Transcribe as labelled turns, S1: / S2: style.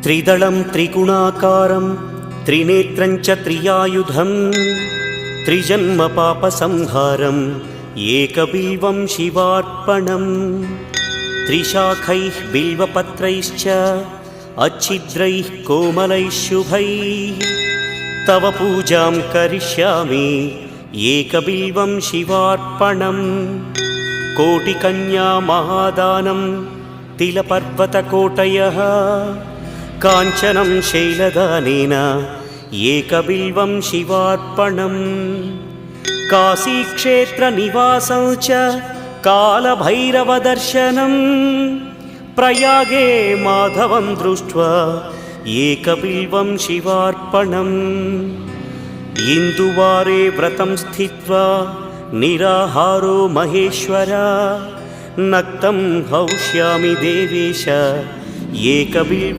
S1: त्रिदलं त्रिगुणाकारं त्रिनेत्रं च त्रियायुधं त्रिजन्म पापसंहारम् एकबिल्वं शिवार्पणम् त्रिशाखैः बिल्वपत्रैश्च अच्छिद्रैः कोमलैः शुभैः तव पूजां करिष्यामि एकबिल्वं शिवार्पणम् कोटिकन्या महादानं तिलपर्वतकोटयः काञ्चनं शैलदानेन एकबिल्वं शिवार्पणम् काशीक्षेत्रनिवासं च कालभैरवदर्शनं प्रयागे माधवं दृष्ट्वा एकबिल्वं शिवार्पणम् इन्दुवारे व्रतं स्थित्वा निराहारो महेश्वर नक्तं हौष्यामि देवेश एकबिल्वम्